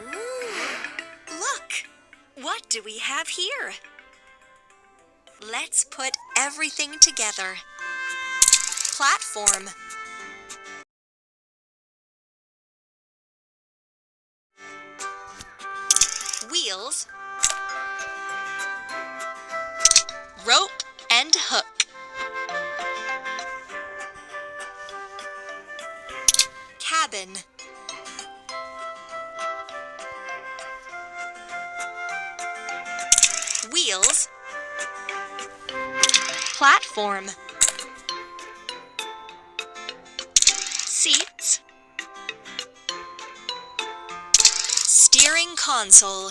Ooh, look! What do we have here? Let's put everything together. Platform. Wheels. Rope and hook. Cabin. Wheels. Platform. Seats. Steering console.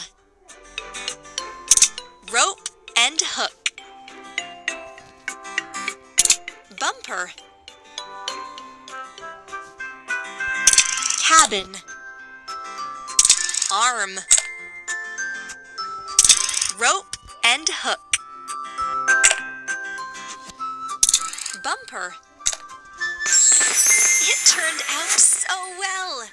Rope and hook. Bumper. Cabin. Arm. Rope and hook. Bumper. It turned out so well.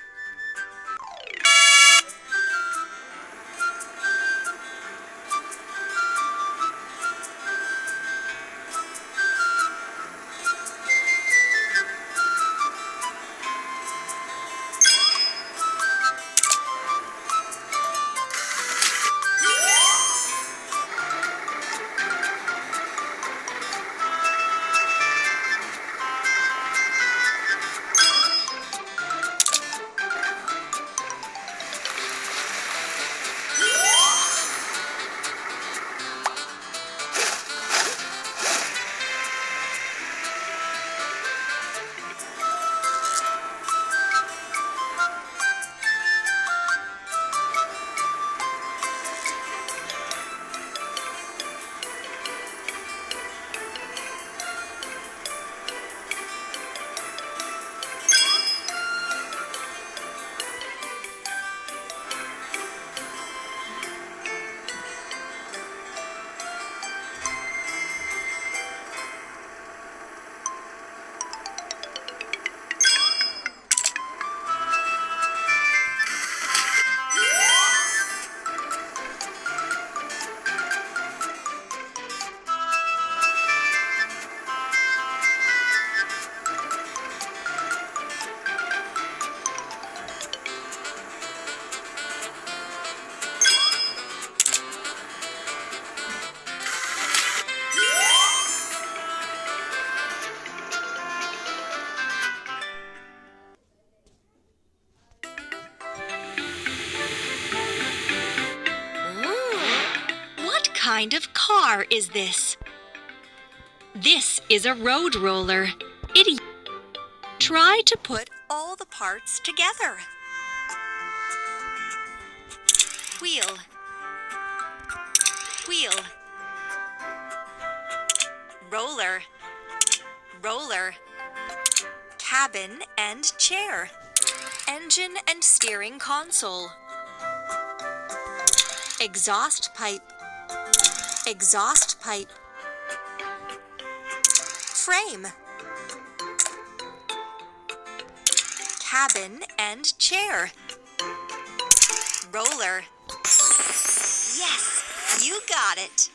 What kind of car is this? This is a road roller. Try to put all the parts together. Wheel. Wheel. Roller. Roller. Cabin and chair. Engine and steering console. Exhaust pipe. Exhaust pipe. Frame. Cabin and chair. Roller. Yes, you got it.